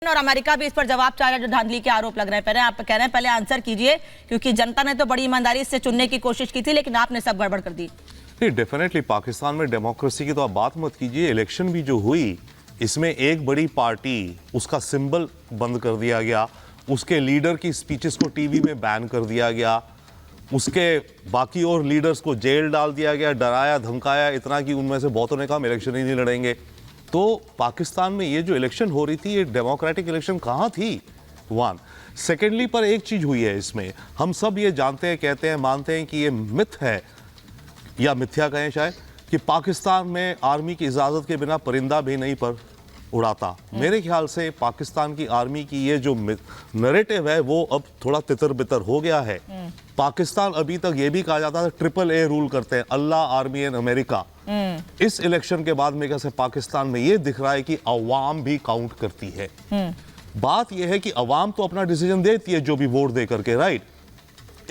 और अमेरिका भी इस पर जवाब चाह रहा है जो धांधली के आरोप लग रहे हैं। पहले आप कह रहे हैं, पहले आंसर कीजिए, क्योंकि जनता ने तो बड़ी ईमानदारी से चुनने की कोशिश की थी, लेकिन आपने सब गड़बड़ कर दी। डेफिनेटली पाकिस्तान में डेमोक्रेसी की तो आप बात मत कीजिए। इलेक्शन भी जो हुई, इसमें एक बड़ी पार्टी, उसका सिंबल बंद कर दिया गया, उसके लीडर की स्पीचेस को टीवी में बैन कर दिया गया, उसके बाकी और लीडर्स को जेल डाल दिया गया, डराया धमकाया इतना कि उनमें से बहुतों ने कहा हम इलेक्शन ही नहीं लड़ेंगे। तो पाकिस्तान में ये जो इलेक्शन हो रही थी, ये डेमोक्रेटिक इलेक्शन कहाँ थी? वन सेकेंडली पर एक चीज हुई है इसमें, हम सब ये जानते हैं, कहते हैं, मानते हैं कि ये मिथ है या मिथ्या कहें शायद, कि पाकिस्तान में आर्मी की इजाजत के बिना परिंदा भी नहीं पर उड़ाता। मेरे ख्याल से पाकिस्तान की आर्मी की ये जो नैरेटिव है वो अब थोड़ा तितर बितर हो गया है। पाकिस्तान अभी तक ये भी कहा जाता था ट्रिपल ए रूल करते हैं, अल्लाह, आर्मी एंड अमेरिका। इस इलेक्शन के बाद मेरे से पाकिस्तान में ये दिख रहा है कि अवाम भी काउंट करती है। बात यह है कि अवाम तो अपना डिसीजन देती है जो भी वोट दे करके, राइट।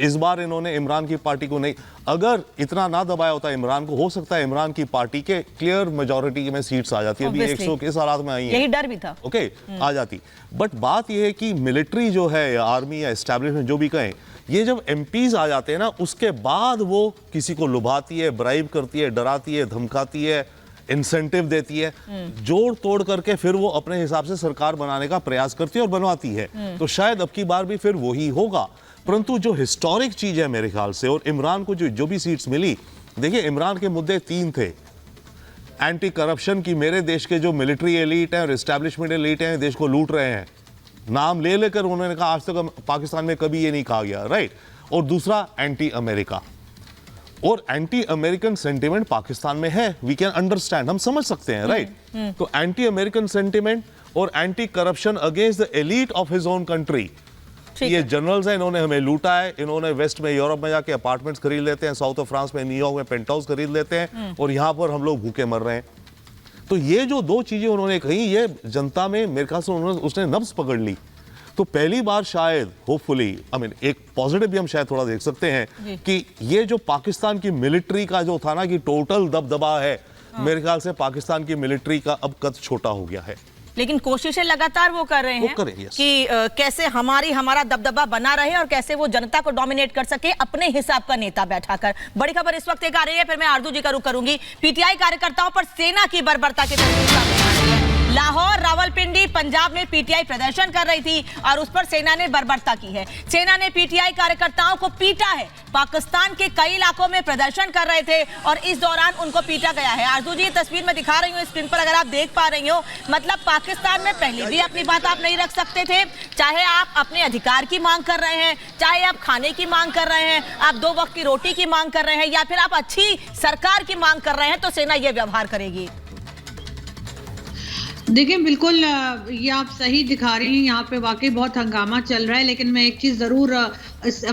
इस बार इन्होंने इमरान की पार्टी को नहीं, अगर इतना ना दबाया होता इमरान को, हो सकता है इमरान की पार्टी के क्लियर मेजॉरिटी में सीट्स आ जाती है। अभी 100 के हालात में आई है, यही डर भी था। ओके, आ जाती। बट बात यह है कि मिलिट्री जो है या आर्मी या एस्टैब्लिशमेंट जो भी कहें, ये जब एमपीज आ जाते हैं ना, उसके बाद वो किसी को लुभाती है, ब्राइब करती है, डराती है, धमकाती है, इंसेंटिव देती है, जोड़ तोड़ करके फिर वो अपने हिसाब से सरकार बनाने का प्रयास करती है और बनवाती है। तो शायद अब की बार भी फिर वही होगा। परंतु जो हिस्टोरिक चीज है मेरे ख्याल से, और इमरान को जो भी सीट्स मिली, देखिए इमरान के मुद्दे 3 थे। एंटी करप्शन की, मेरे देश के जो मिलिट्री एलीट है और एस्टैब्लिशमेंट एलीट है देश को लूट रहे हैं, नाम ले लेकर उन्होंने कहा, आज तक पाकिस्तान में कभी ये नहीं कहा गया, राइट। और दूसरा एंटी अमेरिका, और एंटी अमेरिकन सेंटिमेंट पाकिस्तान में है, वी कैन अंडरस्टैंड, हम समझ सकते हैं, राइट। तो एंटी अमेरिकन सेंटिमेंट और anti corruption against the elite of his own country. ये जनरल्स हैं, इन्होंने हमें लूटा है, इन्होंने वेस्ट में, यूरोप में जाके अपार्टमेंट्स खरीद लेते हैं, साउथ ऑफ फ्रांस में, न्यूयॉर्क में पेंट हाउस खरीद लेते हैं, और यहां पर हम लोग भूखे मर रहे हैं। तो ये जो 2 चीजें उन्होंने कही, ये जनता में मेरे ख्याल से उसने नब्ज पकड़ ली। तो पहली बार शायद, होपफुली, एक पॉजिटिव भी हम शायद थोड़ा देख सकते हैं कि ये जो पाकिस्तान की मिलिट्री का जो था ना कि टोटल दबदबा है, मेरे ख्याल से पाकिस्तान की मिलिट्री का अब कद छोटा हो गया है। लेकिन कोशिशें लगातार वो कर रहे हैं कि कैसे कैसे दबदबा बना रहे और कैसे वो जनता को डोमिनेट कर सके अपने हिसाब का नेता बैठाकर। बड़ी खबर इस वक्त एक आ रही है, फिर मैं आरजू जी का रुख करूंगी। पीटीआई कार्यकर्ताओं पर सेना की बर्बरता की तस्वीर सामने आ रही है। लाहौर, रावलपिंडी, पंजाब में पीटीआई प्रदर्शन कर रही थी और उस पर सेना ने बर्बरता की है। सेना ने पीटीआई कार्यकर्ताओं को पीटा है। पाकिस्तान के कई इलाकों में प्रदर्शन कर रहे थे और इस दौरान उनको पीटा गया है। आरजू जी, तस्वीर में दिखा रही हूँ स्क्रीन पर, अगर आप देख पा रही हो, मतलब पाकिस्तान में पहले भी अपनी बात आप नहीं रख सकते थे, चाहे आप अपने अधिकार की मांग कर रहे हैं, चाहे आप खाने की मांग कर रहे हैं, आप 2 वक्त की रोटी की मांग कर रहे हैं, या फिर आप अच्छी सरकार की मांग कर रहे हैं, तो सेना ये व्यवहार करेगी। देखिए, बिल्कुल ये आप सही दिखा रही हैं, यहाँ पे वाकई बहुत हंगामा चल रहा है। लेकिन मैं एक चीज़ ज़रूर,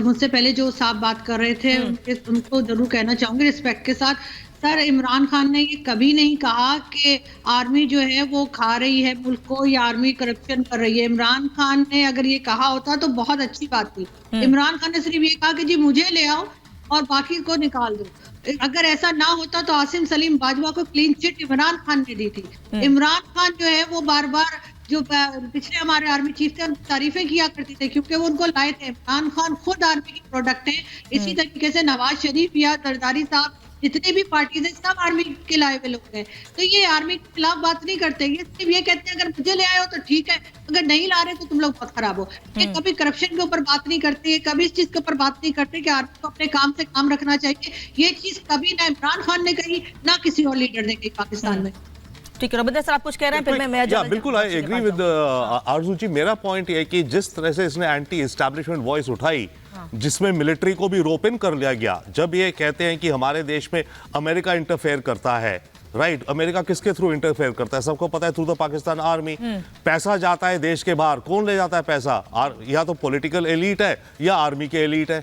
मुझसे पहले जो साहब बात कर रहे थे उनको ज़रूर कहना चाहूँगी रिस्पेक्ट के साथ। सर, इमरान खान ने ये कभी नहीं कहा कि आर्मी जो है वो खा रही है मुल्क को या आर्मी करप्शन कर रही है। इमरान खान ने अगर ये कहा होता तो बहुत अच्छी बात थी। इमरान खान ने सिर्फ ये कहा कि जी मुझे ले आओ और बाकी को निकाल दो। अगर ऐसा ना होता तो आसिम सलीम बाजवा को क्लीन चिट इमरान खान ने दी थी। इमरान खान जो है वो बार बार, जो पिछले हमारे आर्मी चीफ थे, तारीफें किया करते थे क्योंकि वो उनको लाए थे। इमरान खान खुद आर्मी की प्रोडक्ट है। इसी तरीके से नवाज शरीफ या जरदारी साहब, जितने भी पार्टीज हैं, सब आर्मी के लाए हुए लोग हैं। तो ये आर्मी के खिलाफ बात नहीं करते, ये सिर्फ ये कहते हैं अगर मुझे ले आए हो तो ठीक है, अगर नहीं ला रहे तो तुम लोग बहुत खराब हो। ये कभी करप्शन के ऊपर बात नहीं करते, कभी इस चीज के ऊपर बात नहीं करते कि आर्मी को अपने काम से काम रखना चाहिए। ये चीज कभी ना इमरान खान ने कही, ना किसी और लीडर ने कही पाकिस्तान में। ठीक है, रविंद्र सर, आप कुछ कह रहे हैं, फिर मैं बिल्कुल आई एग्री विद आरजू जी। मेरा पॉइंट ये है कि जिस तरह से इसने एंटी एस्टैब्लिशमेंट वॉइस उठाई, जिसमें मिलिट्री को भी रोप इन कर लिया गया, जब ये कहते हैं कि हमारे देश में अमेरिका इंटरफेयर करता है, राइट। अमेरिका किसके थ्रू इंटरफेयर करता है? सबको पता है, थ्रू द पाकिस्तान आर्मी। पैसा जाता है देश के बाहर, कौन ले जाता है पैसा? या तो पॉलिटिकल एलीट है या आर्मी के एलीट है।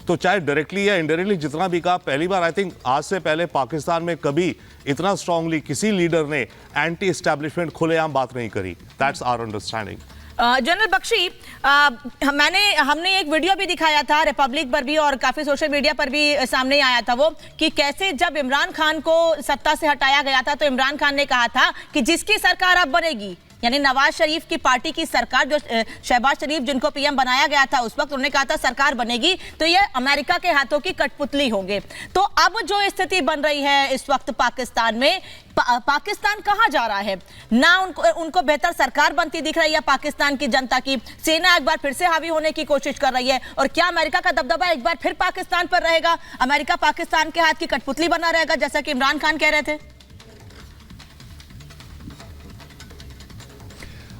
तो चाहे डायरेक्टली या इनडायरेक्टली जितना भी कहा, पहली बार आई थिंक आज से पहले पाकिस्तान में कभी इतना स्ट्रांगली किसी लीडर ने एंटी एस्टैब्लिशमेंट खुलेआम बात नहीं करी। That's our understanding. General Bakshi, हमने एक वीडियो भी दिखाया था रिपब्लिक पर भी और काफी सोशल मीडिया पर भी सामने आया था वो, कि कैसे जब इमरान खान को सत्ता से हटाया गया था तो इमरान खान ने कहा था कि जिसकी सरकार अब बनेगी यानी नवाज शरीफ की पार्टी की सरकार, जो शहबाज शरीफ जिनको पीएम बनाया गया था उस वक्त, उन्होंने कहा था सरकार बनेगी तो ये अमेरिका के हाथों की कठपुतली होंगे। तो अब जो स्थिति बन रही है इस वक्त पाकिस्तान में, पाकिस्तान कहां जा रहा है? ना उनको बेहतर सरकार बनती दिख रही है पाकिस्तान की जनता की, सेना एक बार फिर से हावी होने की कोशिश कर रही है, और क्या अमेरिका का दबदबा एक बार फिर पाकिस्तान पर रहेगा? अमेरिका पाकिस्तान के हाथ की कठपुतली बना रहेगा जैसा कि इमरान खान कह रहे थे?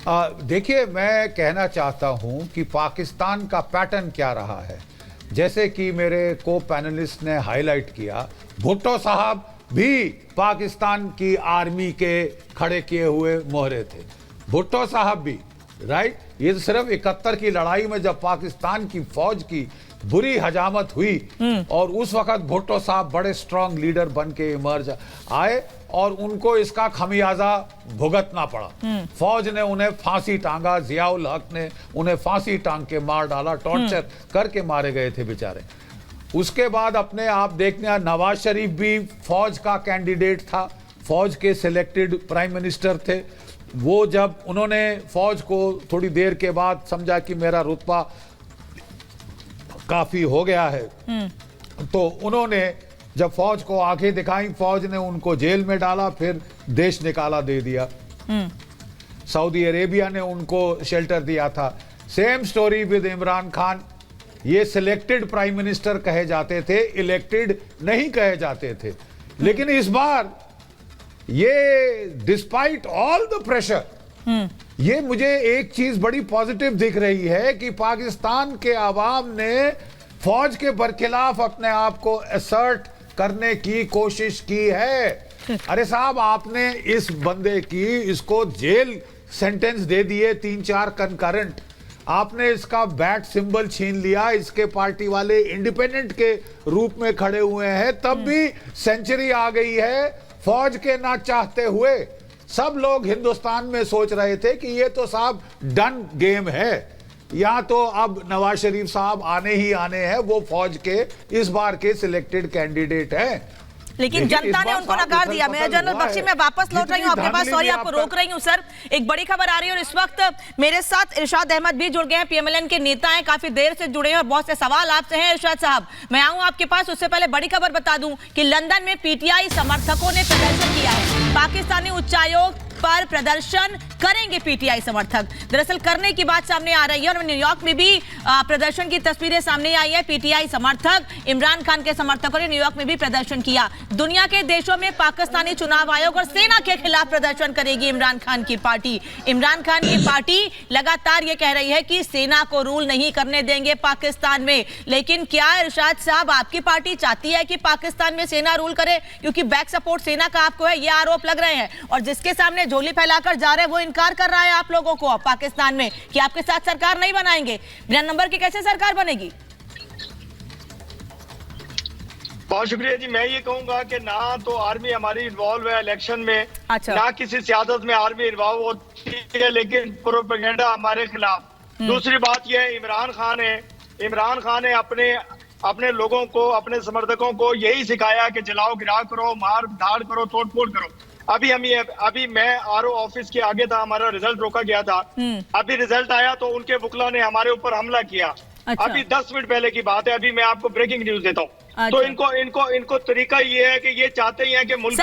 देखिए, मैं कहना चाहता हूं कि पाकिस्तान का पैटर्न क्या रहा है। जैसे कि मेरे को पैनलिस्ट ने हाईलाइट किया, भुट्टो साहब भी पाकिस्तान की आर्मी के खड़े किए हुए मोहरे थे, भुट्टो साहब भी, राइट। ये सिर्फ 71 की लड़ाई में जब पाकिस्तान की फौज की बुरी हजामत हुई और उस वक्त भुट्टो साहब बड़े स्ट्रांग लीडर बन के इमर्ज आए और उनको इसका खमियाजा भुगतना पड़ा। फौज ने उन्हें फांसी टांगा, जियाउल हक ने उन्हें फांसी टांग के मार डाला, टॉर्चर करके मारे गए थे बेचारे। उसके बाद अपने आप देखने, नवाज शरीफ भी फौज का कैंडिडेट था, फौज के सिलेक्टेड प्राइम मिनिस्टर थे। वो जब उन्होंने फौज को थोड़ी देर के बाद समझा कि मेरा रुतबा काफी हो गया है, तो उन्होंने जब फौज को आंखें दिखाई, फौज ने उनको जेल में डाला, फिर देश निकाला दे दिया। सऊदी अरेबिया ने उनको शेल्टर दिया था। Same story with Imran Khan. ये सिलेक्टेड प्राइम मिनिस्टर कहे जाते थे, इलेक्टेड नहीं कहे जाते थे। लेकिन इस बार ये डिस्पाइट ऑल द प्रेशर, ये मुझे एक चीज बड़ी पॉजिटिव दिख रही है कि पाकिस्तान के आवाम ने फौज के बरखिलाफ अपने आप को असर्ट करने की कोशिश की है। अरे साहब, आपने इस बंदे की, इसको जेल सेंटेंस दे दिए 3-4 कंकरेंट, आपने इसका बैट सिंबल छीन लिया, इसके पार्टी वाले इंडिपेंडेंट के रूप में खड़े हुए हैं, तब भी सेंचुरी आ गई है फौज के ना चाहते हुए। सब लोग हिंदुस्तान में सोच रहे थे कि ये तो साहब डन गेम है, या तो अब नवाज शरीफ साहब आने ही आने हैं, वो फौज के इस बार के सिलेक्टेड कैंडिडेट हैं। लेकिन जनता ने उनको नकार दिया। मैं जनरल बख्शी में वापस लौट रही हूँ आपके पास, सॉरी आपको रोक रही हूँ सर। एक बड़ी खबर आ रही है और इस वक्त मेरे साथ इरशाद अहमद भी जुड़ गए हैं, पीएमएलएन के नेता हैं, काफी देर से जुड़े हैं और बहुत से सवाल आपसे हैं इरशाद साहब। मैं आऊं आपके पास, उससे पहले बड़ी खबर बता दूं कि लंदन में पीटीआई समर्थकों ने प्रदर्शन किया है। पाकिस्तानी उच्चायोग पर प्रदर्शन करेंगे पीटीआई समर्थक, दरअसल करने की बात सामने आ रही है और न्यूयॉर्क में भी प्रदर्शन की तस्वीरें सामने आई है। पीटीआई समर्थक, इमरान खान के समर्थकों ने न्यूयॉर्क में भी प्रदर्शन किया। दुनिया के देशों में पाकिस्तानी चुनाव आयोग और सेना के खिलाफ प्रदर्शन करेगी इमरान खान की पार्टी। इमरान खान की पार्टी लगातार ये कह रही है कि सेना को रूल नहीं करने देंगे पाकिस्तान में। लेकिन क्या इरशाद साहब, आपकी पार्टी चाहती है कि पाकिस्तान में सेना रूल करे? क्योंकि बैक सपोर्ट सेना का आपको है, ये आरोप लग रहे हैं, और जिसके सामने झोली फैलाकर जा रहे हैं वो इनकार कर रहा है आप लोगों को पाकिस्तान में कि आपके साथ सरकार नहीं बनाएंगे। बिना नंबर के कैसे सरकार बनेगी? बहुत शुक्रिया जी। मैं ये कहूंगा कि ना तो आर्मी हमारी इन्वॉल्व है इलेक्शन में, अच्छा। ना किसी सियासत में आर्मी इन्वॉल्व होती है, लेकिन प्रोपेगेंडा हमारे खिलाफ। दूसरी बात यह है, इमरान खान ने अपने लोगों को, अपने समर्थकों को यही सिखाया कि जलाओ गिराव करो, मार धाड़ करो, तोड़ फोड़ करो। अभी मैं आरओ ऑफिस के आगे था, हमारा रिजल्ट रोका गया था। अभी रिजल्ट आया तो उनके वकीलों ने हमारे ऊपर हमला किया। अच्छा। अभी 10 मिनट पहले की बात है, अभी मैं आपको ब्रेकिंग न्यूज देता हूँ। अच्छा। तो इनको तरीका ये है कि ये चाहते ही हैं कि मुल्क